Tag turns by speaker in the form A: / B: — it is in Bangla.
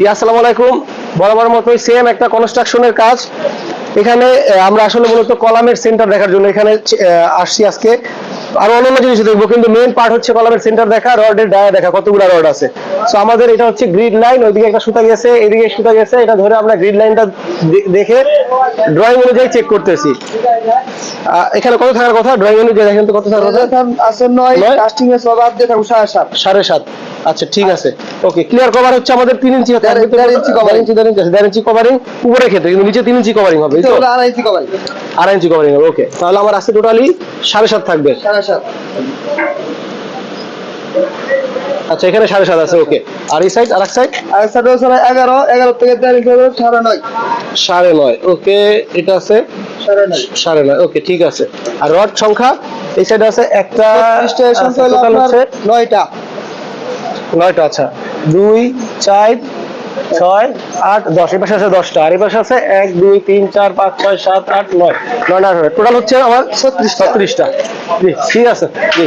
A: আসসালামু আলাইকুম। বরাবর মতোই সেম একটা কনস্ট্রাকশনের কাজ। এখানে আমরা আসলে মূলত কলামের সেন্টার দেখার জন্য এখানে আসছি আজকে। আরো অন্যান্য জিনিস দেখবো, কিন্তু মেইন পার্ট হচ্ছে কলামের সেন্টার দেখা, রডের ডায়া দেখা কতগুলো রড আছে। সো আমাদের এটা হচ্ছে গ্রিড লাইন, ওইদিকে একটা সুতা গেছে, এদিকে সুতা গেছে, এটা ধরে আমরা গ্রিড লাইনটা দেখে ড্রয়িং অনুযায়ী চেক করতেছি। এখানে কত থাকার কথা ড্রয়িং অনুযায়ী? দেখেন তো কত থাকার কথা
B: আছে 9, কাস্টিং এর সব বাদ দিয়ে থাকো 7.5।
A: 7.5। আচ্ছা ঠিক আছে, ওকে। ক্লিয়ার কভার হচ্ছে আমাদের 3 ইঞ্চি,
B: 1.5 ইঞ্চি কভারিং।
A: 1.5 ইঞ্চি কভারিং উপরের ক্ষেত্রে, কিন্তু নিচে 3 ইঞ্চি কভারিং হবে।
B: এটা হলো 2.5 ইঞ্চি কভারিং।
A: 2.5 ইঞ্চি কভারিং হবে, ওকে। তাহলে আমার আছে টোটালি 7.5 থাকবে।
B: 7.5।
A: আচ্ছা এখানে 7.5 আছে, ওকে। আর এই সাইড, আরেক সাইড,
B: আর সাইড হচ্ছে 11 থেকে 1.5 ইঞ্চি হবে 9.5।
A: 9.5, ওকে। এটা আছে 9.5, ওকে ঠিক আছে। আর রড সংখ্যা এই সাইডে আছে একটা,
B: সংখ্যা হলো আপনার 9টা।
A: 9টা, আচ্ছা। 2 4 6 8 10, এই পাশে আছে 10টা, আর এই পাশে আছে 1 2 3 4 5 6 7 8 9 9 টোটাল হচ্ছে আমার 36টা। জি ঠিক আছে, জি।